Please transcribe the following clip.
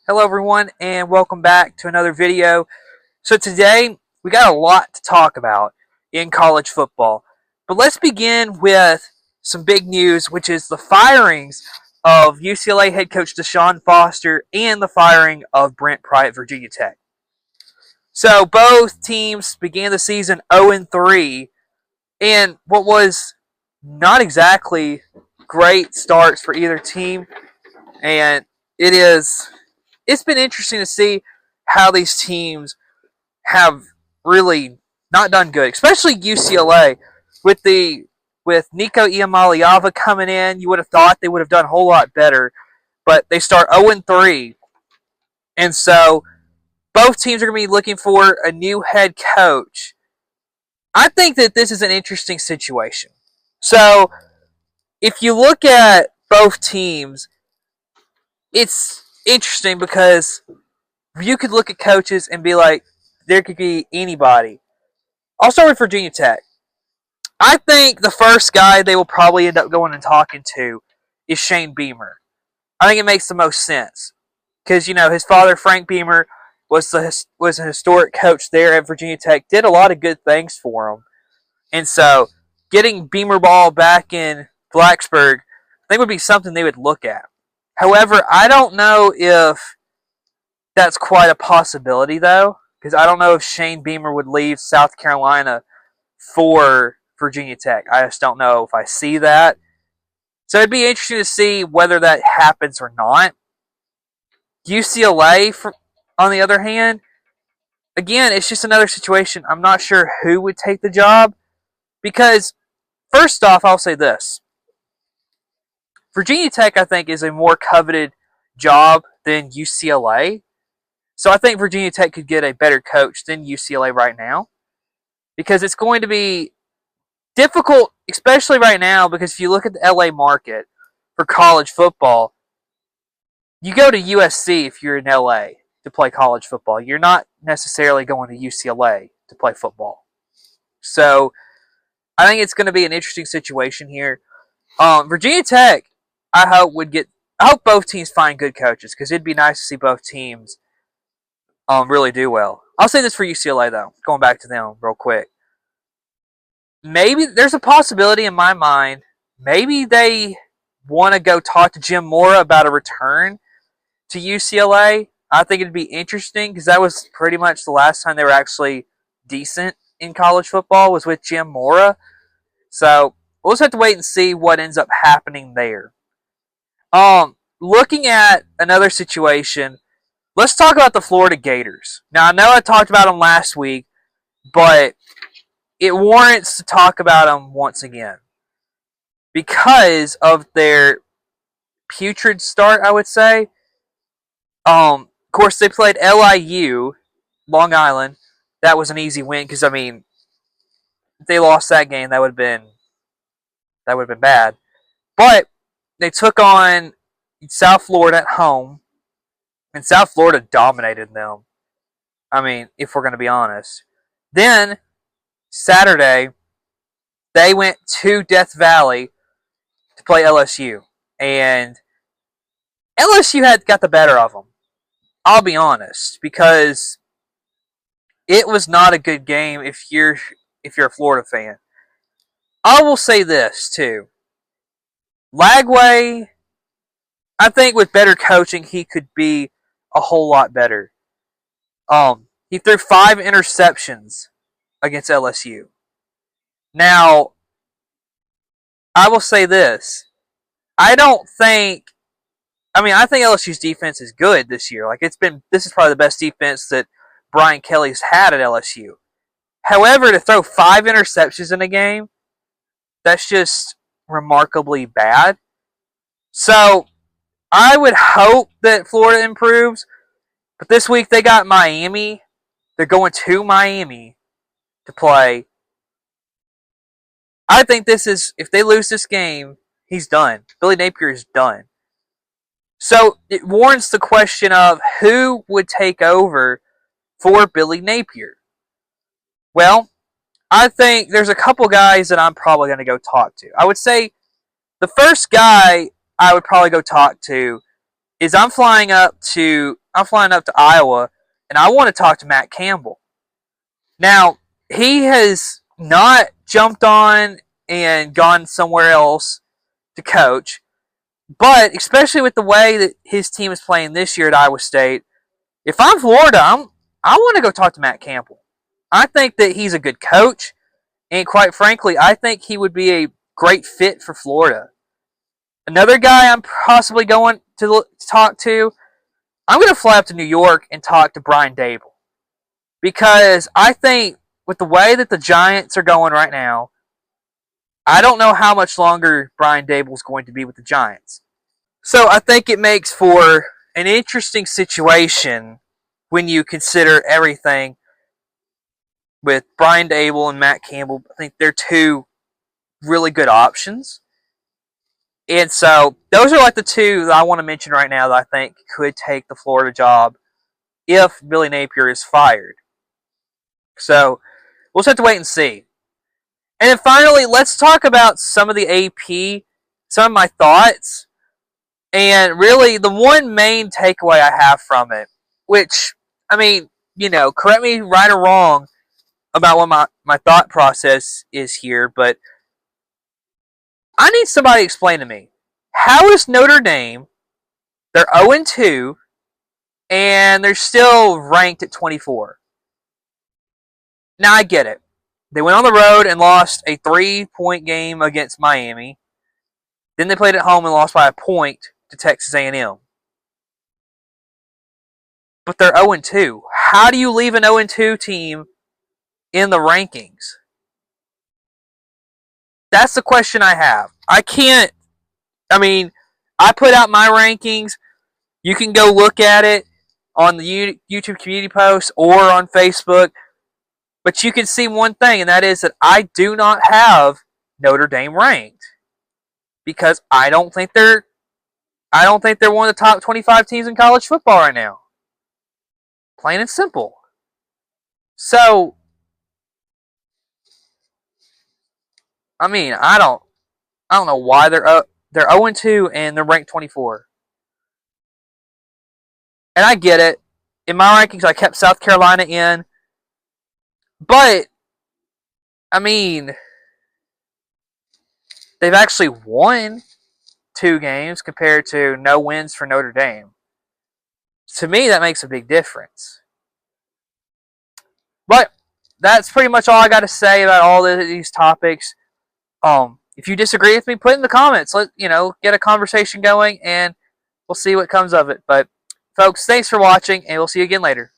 Hello everyone and welcome back to another video. So today we got a lot to talk about in college football. But let's begin with some big news, which is the firings of UCLA head coach Deshaun Foster and the firing of Brent Pry at Virginia Tech. So both teams began the season 0-3 and what was not exactly great starts for either team, and it's been interesting to see how these teams have really not done good, especially UCLA with Nico Iamaleava coming in. You would have thought they would have done a whole lot better, but they start 0-3, and so both teams are going to be looking for a new head coach. I think that this is an interesting situation. So if you look at both teams, it's interesting because you could look at coaches and be like, there could be anybody. I'll start with Virginia Tech. I think the first guy they will probably end up going and talking to is Shane Beamer. I think it makes the most sense because his father Frank Beamer was a historic coach there at Virginia Tech, did a lot of good things for him, and so getting Beamer ball back in Blacksburg, I think would be something they would look at. However, I don't know if that's quite a possibility though, because I don't know if Shane Beamer would leave South Carolina for Virginia Tech. I just don't know if I see that. So it'd be interesting to see whether that happens or not. UCLA, on the other hand, again, it's just another situation. I'm not sure who would take the job because, first off, I'll say this. Virginia Tech, I think, is a more coveted job than UCLA. So I think Virginia Tech could get a better coach than UCLA right now because it's going to be difficult, especially right now, because if you look at the LA market for college football, you go to USC if you're in LA to play college football. You're not necessarily going to UCLA to play football. So I think it's going to be an interesting situation here. Virginia Tech, I hope both teams find good coaches because it'd be nice to see both teams really do well. I'll say this for UCLA though, going back to them real quick. Maybe there's a possibility in my mind. Maybe they want to go talk to Jim Mora about a return to UCLA. I think it'd be interesting because that was pretty much the last time they were actually decent in college football was with Jim Mora. So we'll just have to wait and see what ends up happening there. Looking at another situation, let's talk about the Florida Gators. Now, I know I talked about them last week, but it warrants to talk about them once again because of their putrid start, I would say. Of course, they played LIU, Long Island. That was an easy win because, if they lost that game, that would have been bad. But they took on South Florida at home, and South Florida dominated them. If we're going to be honest. Then, Saturday, they went to Death Valley to play LSU. And LSU got the better of them. I'll be honest, because it was not a good game if you're a Florida fan. I will say this, too. Lagway, I think with better coaching, he could be a whole lot better. He threw 5 interceptions against LSU. Now, I will say this. I think LSU's defense is good this year. This is probably the best defense that Brian Kelly's had at LSU. However, to throw 5 interceptions in a game, that's just remarkably bad. So, I would hope that Florida improves. But this week they got Miami. They're going to Miami to play. I think if they lose this game, he's done. Billy Napier is done. So it warrants the question of who would take over for Billy Napier. Well, I think there's a couple guys that I'm probably going to go talk to. I would say the first guy I would probably go talk to is I'm I'm flying up to Iowa, and I want to talk to Matt Campbell. Now, he has not jumped on and gone somewhere else to coach, but especially with the way that his team is playing this year at Iowa State, if I'm Florida, I want to go talk to Matt Campbell. I think that he's a good coach, and quite frankly, I think he would be a great fit for Florida. Another guy I'm possibly going to talk to, I'm going to fly up to New York and talk to Brian Dable. Because I think with the way that the Giants are going right now, I don't know how much longer Brian Dable is going to be with the Giants. So I think it makes for an interesting situation when you consider everything with Brian Dable and Matt Campbell. I think they're two really good options. And so those are like the two that I want to mention right now that I think could take the Florida job if Billy Napier is fired. So we'll just have to wait and see. And then finally, let's talk about some of the AP, some of my thoughts, and really the one main takeaway I have from it, which, I mean, correct me right or wrong about what my thought process is here, but I need somebody to explain to me, how is Notre Dame, they're 0-2, and they're still ranked at 24? Now, I get it. They went on the road and lost a 3-point game against Miami. Then they played at home and lost by a point to Texas A&M. But they're 0-2. How do you leave an 0-2 team in the rankings? That's the question I have. I put out my rankings. You can go look at it on the YouTube community post or on Facebook. But you can see one thing, and that is that I do not have Notre Dame ranked. Because I don't think they're one of the top 25 teams in college football right now. Plain and simple. So, I don't know why they're 0-2 and they're ranked 24. And I get it. In my rankings, I kept South Carolina in. But, they've actually won 2 games compared to no wins for Notre Dame. To me, that makes a big difference. But that's pretty much all I got to say about all these topics. If you disagree with me, put it in the comments. Let get a conversation going, and we'll see what comes of it. But folks, thanks for watching, and we'll see you again later.